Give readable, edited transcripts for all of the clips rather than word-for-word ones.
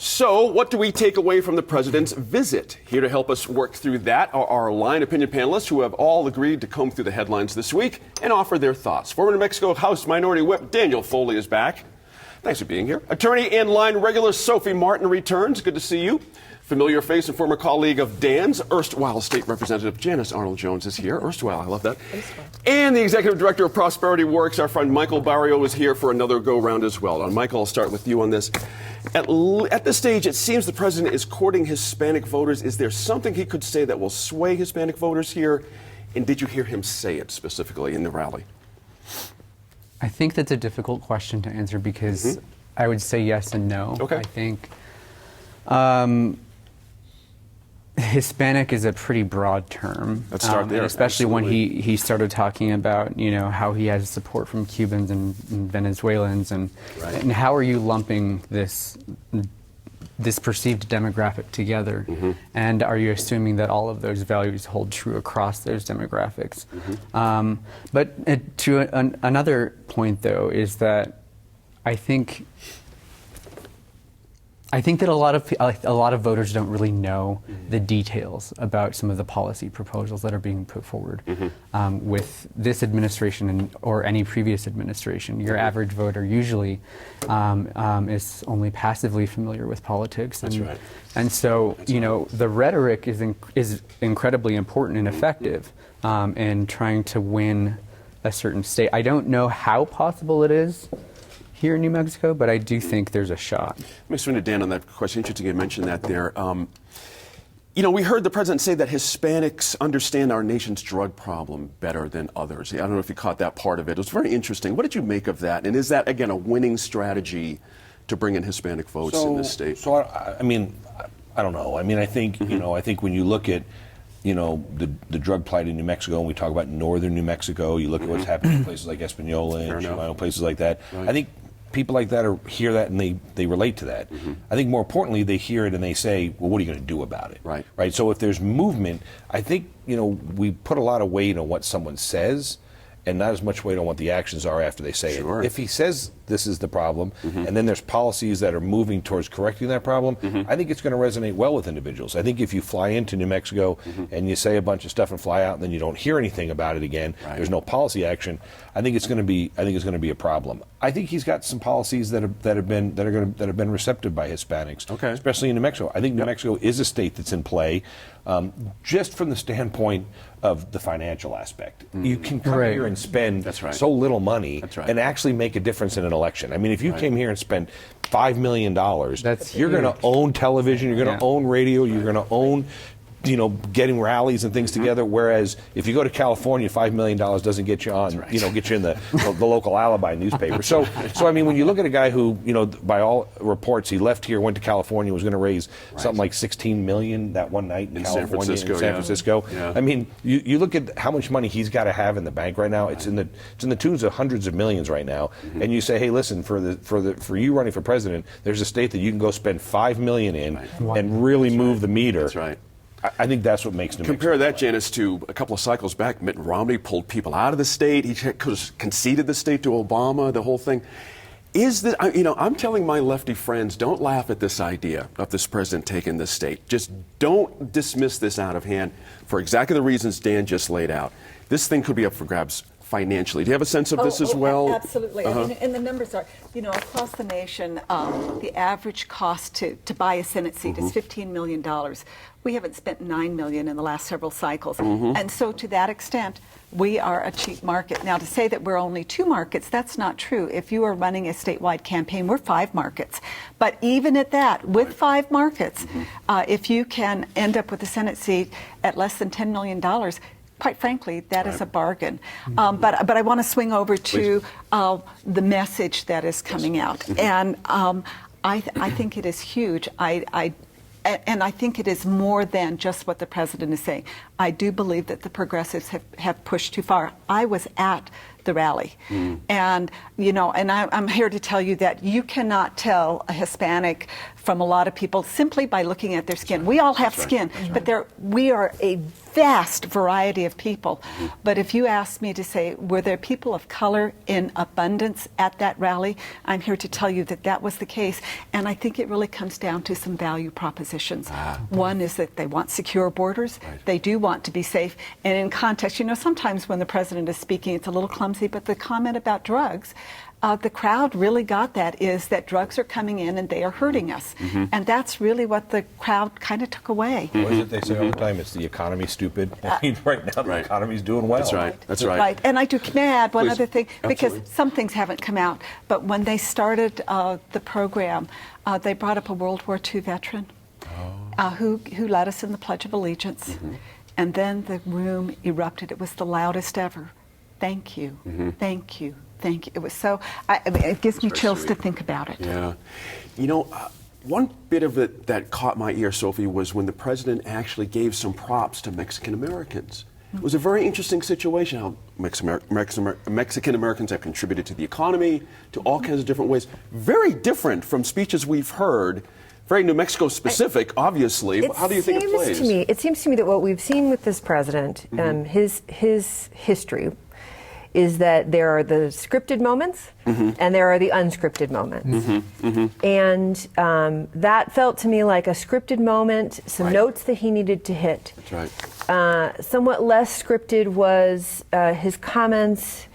So, what do we take away from the president's visit? Here to help us work through that are our line opinion panelists who have all agreed to comb through the headlines this week and offer their thoughts. Former New Mexico House Minority Whip Daniel Foley is back. Thanks for being here. Attorney and line regular Sophie Martin returns. Good to see you. Familiar face and former colleague of Dan's, erstwhile State Representative Janice Arnold-Jones is here. Erstwhile, I love that. And the Executive Director of Prosperity Works, our friend Michael Barrio, is here for another go-round as well. And Michael, I'll start with you on this. At this stage, it seems the president is courting Hispanic voters. Is there something he could say that will sway Hispanic voters here? And did you hear him say it specifically in the rally? I think that's a difficult question to answer because I would say yes and no. Okay. I think Hispanic is a pretty broad term. Let's start there. Especially Absolutely. when he started talking about, how he has support from Cubans and Venezuelans and how are you lumping this perceived demographic together? And are you assuming that all of those values hold true across those demographics? But to another point, though, is that I think that a lot of voters don't really know the details about some of the policy proposals that are being put forward with this administration or any previous administration. Your average voter usually is only passively familiar with politics. That's right. And so, the rhetoric is incredibly important and effective in trying to win a certain state. I don't know how possible it is here in New Mexico, but I do think there's a shot. Let me swing to Dan on that question. Interesting you mentioned that there. We heard the president say that Hispanics understand our nation's drug problem better than others. I don't know if you caught that part of it. It was very interesting. What did you make of that? And is that, again, a winning strategy to bring in Hispanic votes in this state? So, I don't know. I think, I think when you look at the drug plight in New Mexico, and we talk about northern New Mexico, you look at what's happening in places like Espanola and Chihuahua, places like that. Right. I think people like that hear that and they relate to that. I think more importantly, they hear it and they say, well, what are you going to do about it? Right. So if there's movement, I think, we put a lot of weight on what someone says and not as much weight on what the actions are after they say it. If he says this is the problem, and then there's policies that are moving towards correcting that problem, I think it's going to resonate well with individuals. I think if you fly into New Mexico and you say a bunch of stuff and fly out and then you don't hear anything about it again, there's no policy action, I think it's going to be a problem. I think he's got some policies that have been receptive by Hispanics, especially in New Mexico. I think New Mexico is a state that's in play, just from the standpoint of the financial aspect. You can come here and spend so little money and actually make a difference in an election. If you came here and spent $5 million, you're going to own television, you're going to own radio, you're going to own getting rallies and things together, whereas if you go to California, $5 million doesn't get you on, get you in the local alibi newspaper. So when you look at a guy who, by all reports, he left here, went to California, was going to raise something like $16 million that one night in California, San Francisco. You look at how much money he's got to have in the bank right now. It's in the tunes of hundreds of millions right now. And you say, hey, listen, for you running for president, there's a state that you can go spend $5 million in and really move the meter. That's right. I think that's what makes New Mexico Compare that, Janice, to a couple of cycles back. Mitt Romney pulled people out of the state. He conceded the state to Obama, the whole thing. I'm telling my lefty friends, don't laugh at this idea of this president taking the state. Just don't dismiss this out of hand for exactly the reasons Dan just laid out. This thing could be up for grabs financially. Do you have a sense of this as well? Absolutely. And the numbers are, across the nation, the average cost to buy a Senate seat is $15 million. We haven't spent $9 million in the last several cycles. And so to that extent, we are a cheap market. Now, to say that we're only 2 markets, that's not true. If you are running a statewide campaign, we're 5 markets. But even at that, with 5 markets, if you can end up with a Senate seat at less than $10 million, quite frankly, that is a bargain. But I want to swing over to the message that is coming out. And I think it is huge. And I think it is more than just what the president is saying. I do believe that the progressives have pushed too far. I was at the rally. And, I'm here to tell you that you cannot tell a Hispanic from a lot of people simply by looking at their skin. We all have skin, but we are a vast variety of people. But if you ask me to say, were there people of color in abundance at that rally, I'm here to tell you that that was the case. And I think it really comes down to some value propositions. One is that they want secure borders. Right. They do want to be safe. And in context, you know, sometimes when the president is speaking, it's a little clumsy, but the comment about drugs, the crowd really got that, is that drugs are coming in and they are hurting us. And that's really what the crowd kind of took away. What is it they say all the time? It's the economy, stupid. I mean, right now the Right. economy's doing well. That's right. That's right. Right. And may I add one Please. other thing? Because Absolutely. some things haven't come out. But when they started the program, they brought up a World War II veteran who led us in the Pledge of Allegiance. And then the room erupted. It was the loudest ever. Thank you. Thank you. Thank you. It was so, I mean, it gives me very chills sweet. to think about it. Yeah. You know, one bit of it that caught my ear, Sophie, was when the president actually gave some props to Mexican Americans. It was a very interesting situation how Mexican Americans have contributed to the economy, to all kinds of different ways. Very different from speeches we've heard. Very New Mexico specific, obviously. How do you think it plays? It seems to me that what we've seen with this president, his history, is that there are the scripted moments and there are the unscripted moments. And that felt to me like a scripted moment, some Right. notes that he needed to hit. That's right. Somewhat less scripted was his comments,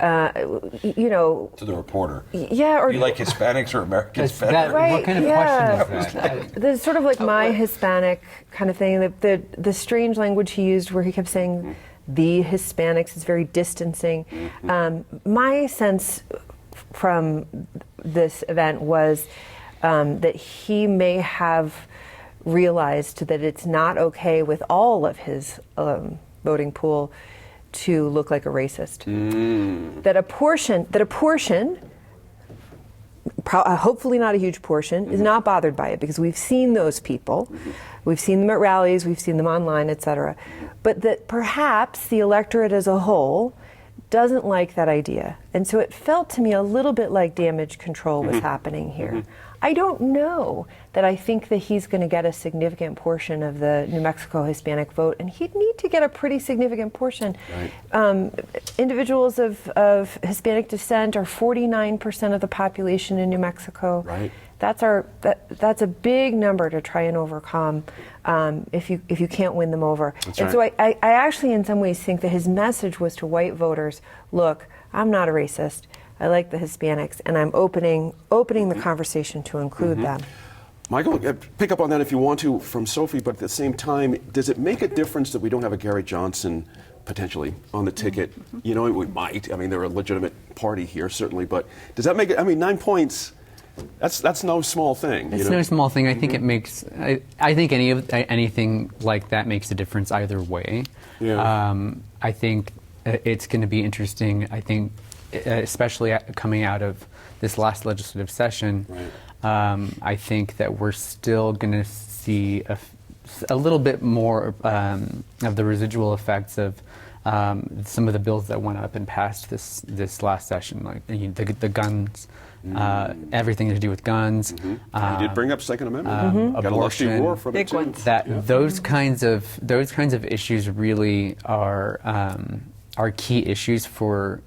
you know. To the reporter. Yeah, or Do you like Hispanics or Americans That's- better? that- Right, what kind of yeah. question is that? There's sort of like my Hispanic kind of thing. The strange language he used, where he kept saying the Hispanics, is very distancing. My sense from this event was that he may have realized that it's not okay with all of his voting pool to look like a racist. That a portion, hopefully not a huge portion, is not bothered by it, because we've seen those people. We've seen them at rallies, we've seen them online, etc. But that perhaps the electorate as a whole doesn't like that idea. And so it felt to me a little bit like damage control was happening here. I don't know that I think that he's going to get a significant portion of the New Mexico Hispanic vote, and he'd need to get a pretty significant portion. Individuals of Hispanic descent are 49% of the population in New Mexico. Right. That's a big number to try and overcome if you can't win them over. That's and right. so I actually in some ways think that his message was to white voters, look, I'm not a racist. I like the Hispanics, and I'm opening the conversation to include them. Michael, pick up on that if you want to from Sophie, but at the same time, does it make a difference that we don't have a Gary Johnson potentially on the ticket? You know, we might. I mean, they're a legitimate party here, certainly, but does that make it? I mean, 9 points, that's no small thing. It's you know? no small thing. I think it makes. I think anything like that makes a difference either way. Yeah. I think it's going to be interesting. I think, especially coming out of this last legislative session, I think that we're still going to see a little bit more of the residual effects of some of the bills that went up and passed this last session, like the guns. Everything to do with guns. You did bring up Second Amendment. Got a lusty abortion, roar from big it too. ones. Those kinds of issues really are key issues for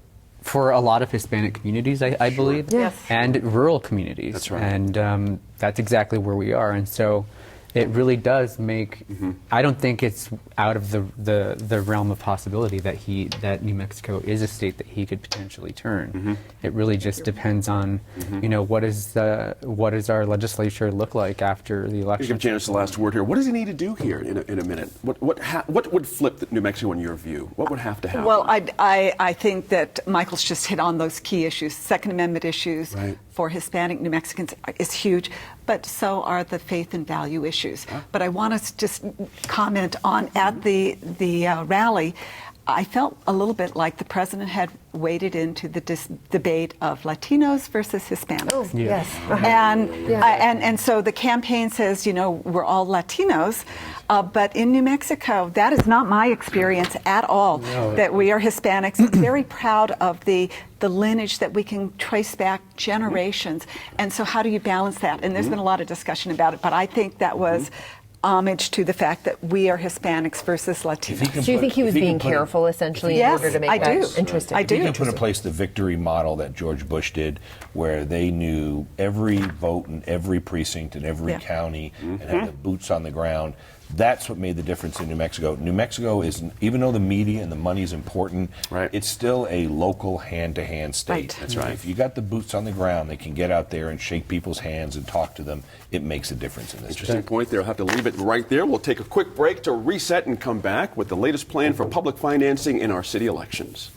a lot of Hispanic communities, I believe, Yes. and rural communities. That's right. And that's exactly where we are. And so it really does make. I don't think it's out of the realm of possibility that New Mexico is a state that he could potentially turn. It really just depends on, what does our legislature look like after the Give election. Janice the last word here. What does he need to do here in a minute? What would flip New Mexico in your view? What would have to happen? Well, I think that Michael's just hit on those key issues. Second Amendment issues Right. for Hispanic New Mexicans is huge, but so are the faith and value issues. But I want to just comment on at the rally. I felt a little bit like the president had waded into the debate of Latinos versus Hispanics. Yes. And so the campaign says, we're all Latinos, but in New Mexico, that is not my experience at all, that we are Hispanics. I'm very proud of the lineage that we can trace back generations. And so how do you balance that? And there's been a lot of discussion about it, but I think that was homage to the fact that we are Hispanics versus Latinos. Do you think he was being careful, essentially, in order to make I that do. interesting? I do. He can put in place the victory model that George Bush did, where they knew every vote in every precinct in every Yeah. county and had the boots on the ground. That's what made the difference in New Mexico. New Mexico is, even though the media and the money is important, Right. it's still a local hand-to-hand state. Right. That's right. If you got the boots on the ground, they can get out there and shake people's hands and talk to them. It makes a difference in this. Interesting point there. I'll have to leave it right there. We'll take a quick break to reset and come back with the latest plan for public financing in our city elections.